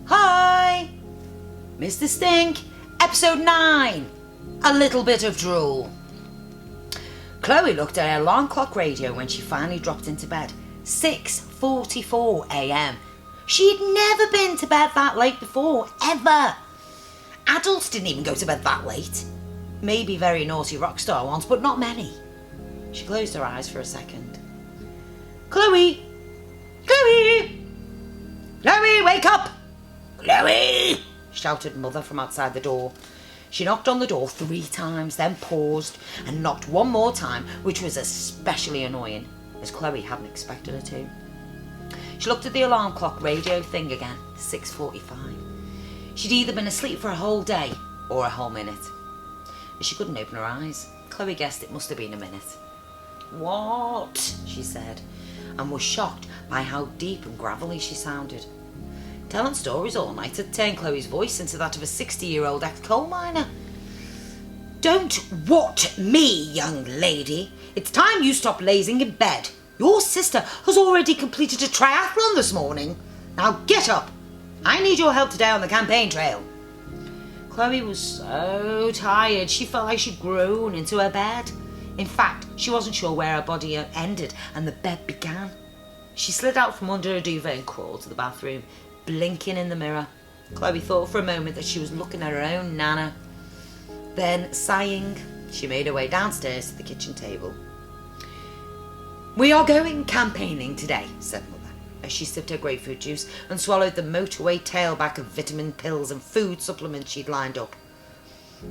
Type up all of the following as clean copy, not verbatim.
Hi! Mr. Stink, episode 9. A little bit of drool. Chloe looked at her alarm clock radio when she finally dropped into bed. 6:44 a.m. She'd never been to bed that late before, ever. Adults didn't even go to bed that late. Maybe very naughty rock star ones, but not many. She closed her eyes for a second. Chloe! Chloe! Chloe, wake up! Chloe! Shouted Mother from outside the door. She knocked on the door 3 times, then paused and knocked one more time, which was especially annoying, as Chloe hadn't expected her to. She looked at the alarm clock radio thing again, 6:45. She'd either been asleep for a whole day or a whole minute. As she couldn't open her eyes, Chloe guessed it must have been a minute. What? She said, and was shocked by how deep and gravelly she sounded. Telling stories all night had turned Chloe's voice into that of a 60-year-old ex-coal miner. Don't what me, young lady. It's time you stop lazing in bed. Your sister has already completed a triathlon this morning. Now get up. I need your help today on the campaign trail. Chloe was so tired she felt like she'd grown into her bed. In fact, she wasn't sure where her body ended and the bed began. She slid out from under a duvet and crawled to the bathroom, blinking in the mirror. Chloe thought for a moment that she was looking at her own nana. Then, sighing, she made her way downstairs to the kitchen table. We are going campaigning today, said Mother, as she sipped her grapefruit juice and swallowed the motorway tailback of vitamin pills and food supplements she'd lined up.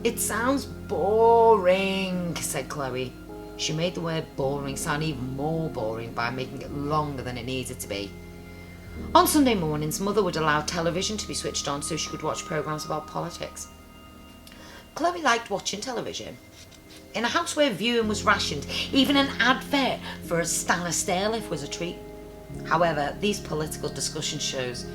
It sounds boring, said Chloe. She made the word boring sound even more boring by making it longer than it needed to be. On Sunday mornings, Mother would allow television to be switched on so she could watch programmes about politics. Chloe liked watching television. In a house where viewing was rationed, even an advert for a Stanley stairlift was a treat. However, these political discussion shows,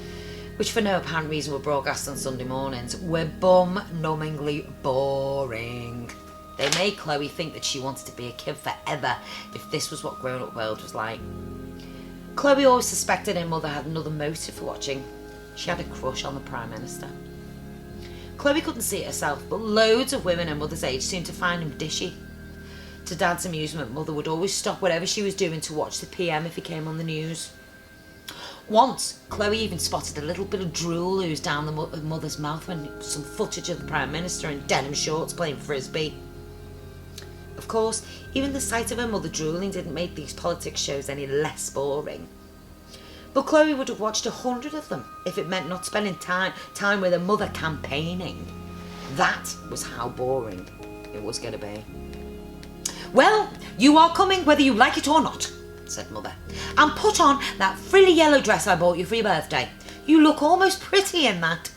which for no apparent reason were broadcast on Sunday mornings, were bum-numbingly boring. They made Chloe think that she wanted to be a kid forever if this was what grown-up world was like. Chloe always suspected her mother had another motive for watching. She had a crush on the Prime Minister. Chloe couldn't see it herself, but loads of women her mother's age seemed to find him dishy. To Dad's amusement, Mother would always stop whatever she was doing to watch the PM if he came on the news. Once, Chloe even spotted a little bit of drool ooze down the mother's mouth when some footage of the Prime Minister in denim shorts playing frisbee. Of course, even the sight of her mother drooling didn't make these politics shows any less boring. But Chloe would have watched 100 of them if it meant not spending time with her mother campaigning. That was how boring it was going to be. Well, you are coming whether you like it or not, said Mother, and put on that frilly yellow dress I bought you for your birthday. You look almost pretty in that.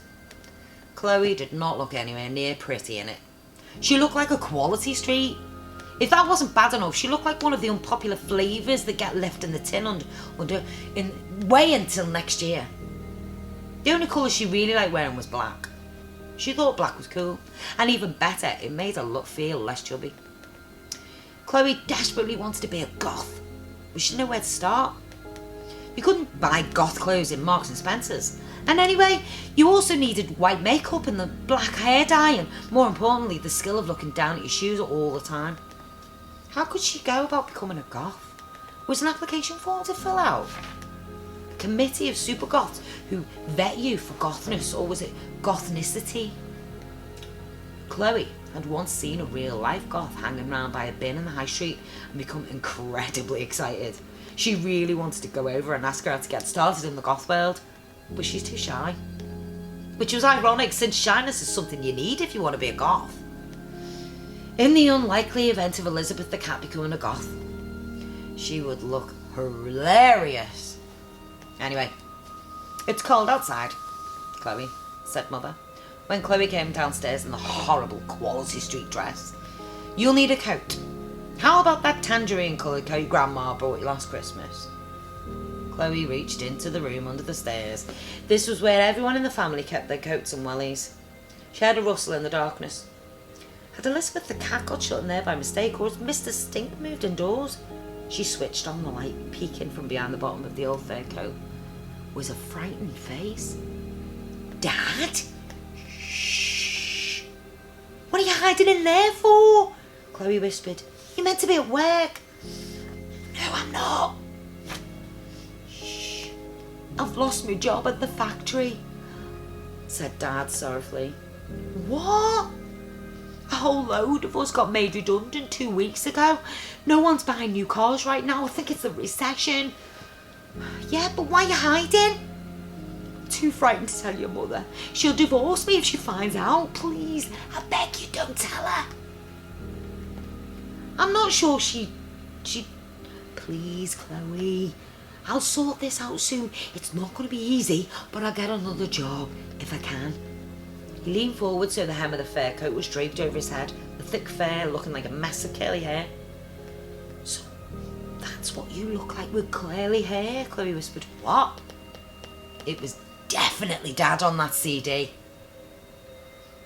Chloe did not look anywhere near pretty in it. She looked like a Quality Street. If that wasn't bad enough, she looked like one of the unpopular flavours that get left in the tin way until next year. The only colour she really liked wearing was black. She thought black was cool, and even better, it made her feel less chubby. Chloe desperately wanted to be a goth, but she didn't know where to start. You couldn't buy goth clothes in Marks and Spencer's. And anyway, you also needed white makeup and the black hair dye and, more importantly, the skill of looking down at your shoes all the time. How could she go about becoming a goth? Was an application form to fill out? A committee of super goths who vet you for gothness, or was it gothnicity? Chloe had once seen a real-life goth hanging around by a bin in the high street and become incredibly excited. She really wanted to go over and ask her how to get started in the goth world, but she's too shy. Which was ironic, since shyness is something you need if you want to be a goth. In the unlikely event of Elizabeth the cat becoming a goth, she would look hilarious. Anyway, it's cold outside, Chloe, said Mother, when Chloe came downstairs in the horrible Quality Street dress. You'll need a coat. How about that tangerine coloured coat Grandma bought you last Christmas? Chloe reached into the room under the stairs. This was where everyone in the family kept their coats and wellies. She heard a rustle in the darkness. Had Elizabeth the cat got shut in there by mistake, or had Mr. Stink moved indoors? She switched on the light, peeking from behind the bottom of the old fur coat. Was a frightened face. Dad? Shh. What are you hiding in there for? Chloe whispered. You're meant to be at work. No, I'm not. Shh. I've lost my job at the factory, said Dad sorrowfully. What? A whole load of us got made redundant 2 weeks ago. No one's buying new cars right now. I think it's the recession. Yeah, but why are you hiding? Too frightened to tell your mother. She'll divorce me if she finds out. Please, I beg you, don't tell her. I'm not sure she... Please, Chloe. I'll sort this out soon. It's not going to be easy, but I'll get another job if I can. He leaned forward so the hem of the fur coat was draped over his head, the thick fur looking like a mess of curly hair. So, that's what you look like with curly hair, Chloe whispered. What? It was definitely Dad on that CD.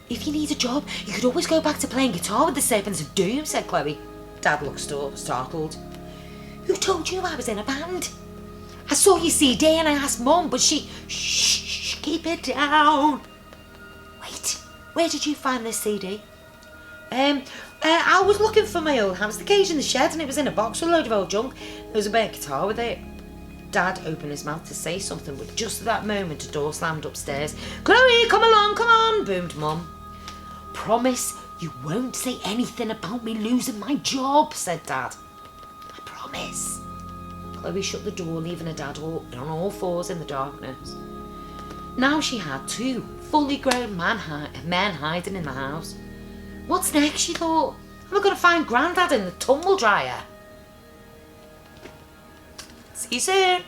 If you need a job, you could always go back to playing guitar with the Serpents of Doom, said Chloe. Dad looked startled. Who told you I was in a band? I saw your CD and I asked Mum, but she... Shh, keep it down. Wait, where did you find this CD? I was looking for my old hamster cage in the shed and it was in a box with a load of old junk. There was a bare guitar with it. Dad opened his mouth to say something, but just at that moment a door slammed upstairs. Chloe, come along, come on, boomed Mum. Promise you won't say anything about me losing my job, said Dad. I promise. Chloe shut the door, leaving her dad on all fours in the darkness. Now she had 2 fully grown men hiding in the house. What's next, she thought? Am I going to find Grandad in the tumble dryer? See you soon.